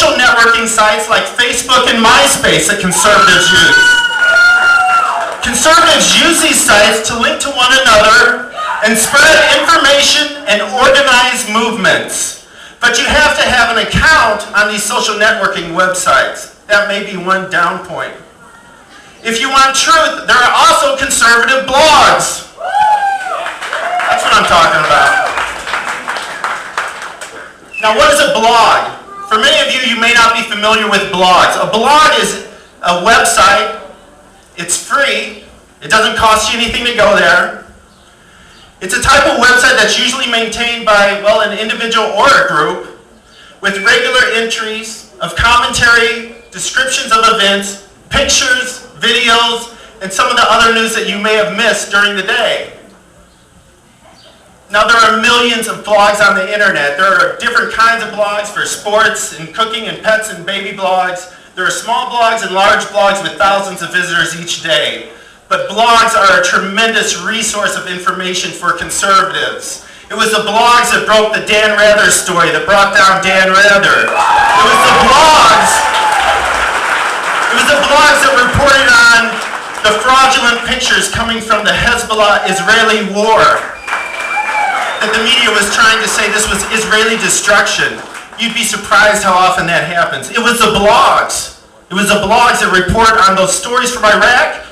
social networking sites like Facebook and MySpace that conservatives use. Conservatives use these sites to link to one another and spread information and organize movements. But you have to have an account on these social networking websites. That may be one down point. If you want truth, there are also conservative blogs. That's what I'm talking about. Now, what is a blog? For many of you, you may not be familiar with blogs. A blog is a website. It's free. It doesn't cost you anything to go there. It's a type of website that's usually maintained by, well, an individual or a group with regular entries of commentary, descriptions of events, pictures, videos, and some of the other news that you may have missed during the day. Now, there are millions of blogs on the internet. There are different kinds of blogs for sports and cooking and pets and baby blogs. There are small blogs and large blogs with thousands of visitors each day. But blogs are a tremendous resource of information for conservatives. It was the blogs that broke the Dan Rather story, that brought down Dan Rather. It was the blogs that reported on the fraudulent pictures coming from the Hezbollah-Israeli war. That the media was trying to say this was Israeli destruction. You'd be surprised how often that happens. It was the blogs. It was the blogs that report on those stories from Iraq.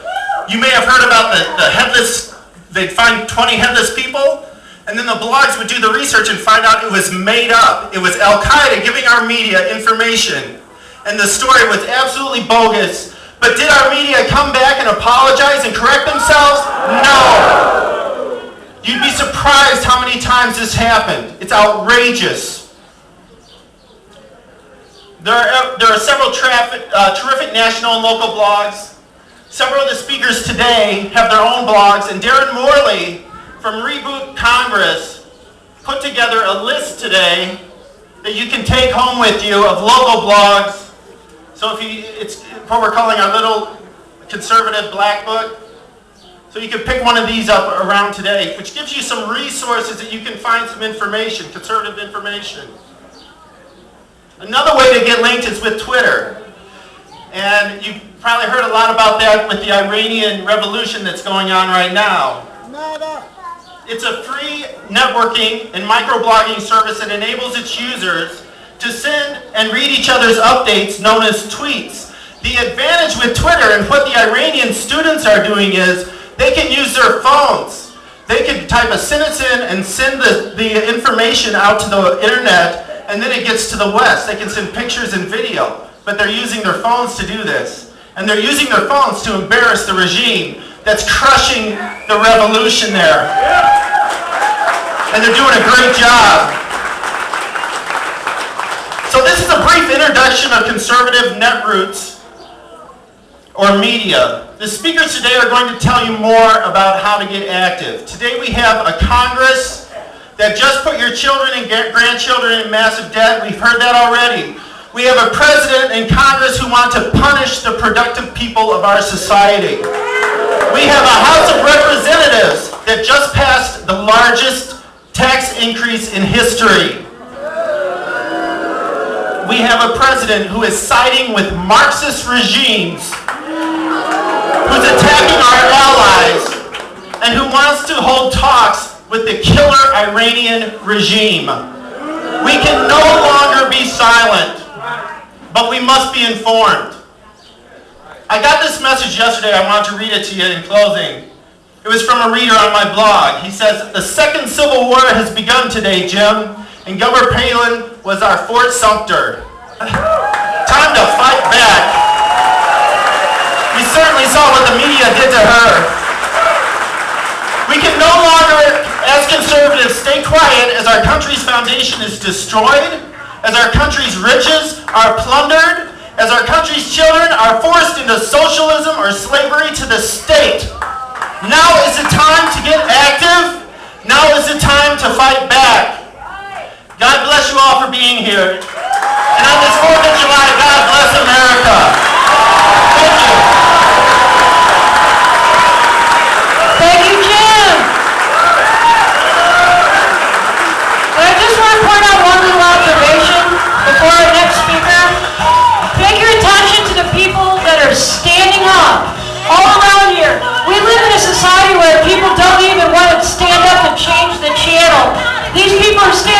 You may have heard about the headless, they'd find 20 headless people, and then the blogs would do the research and find out it was made up. It was Al-Qaeda giving our media information. And the story was absolutely bogus. But did our media come back and apologize and correct themselves? No. You'd be surprised how many times this happened. It's outrageous. There are several terrific national and local blogs. Several of the speakers today have their own blogs, and Darren Morley from Reboot Congress put together a list today that you can take home with you of local blogs. So it's what we're calling our little conservative black book. So you can pick one of these up around today, which gives you some resources that you can find some information, conservative information. Another way to get linked is with Twitter. And you've probably heard a lot about that with the Iranian revolution that's going on right now. It's a free networking and microblogging service that enables its users to send and read each other's updates known as tweets. The advantage with Twitter and what the Iranian students are doing is they can use their phones. They can type a sentence in and send the information out to the internet, and then it gets to the West. They can send pictures and video, but they're using their phones to do this. And they're using their phones to embarrass the regime that's crushing the revolution there. And they're doing a great job. So this is a brief introduction of conservative netroots or media. The speakers today are going to tell you more about how to get active. Today we have a Congress that just put your children and grandchildren in massive debt. We've heard that already. We have a president and Congress who want to punish the productive people of our society. We have a House of Representatives that just passed the largest tax increase in history. We have a president who is siding with Marxist regimes, who's attacking our allies, and who wants to hold talks with the killer Iranian regime. We can no longer be silent, but we must be informed. I got this message yesterday. I want to read it to you in closing. It was from a reader on my blog. He says, "The second Civil War has begun today, Jim, and Governor Palin was our Fort Sumter. Time to fight back. We certainly saw what the media did to her. We can no longer, as conservatives, stay quiet as our country's foundation is destroyed, as our country's riches are plundered, as our country's children are forced into socialism or slavery to the state. Now is the time to get active. Now is the time to fight back." God bless you all for being here. And on this 4th of July, God bless America. Thank you. Thank you, Jim. And I just want to point out one little observation before our next speaker. are still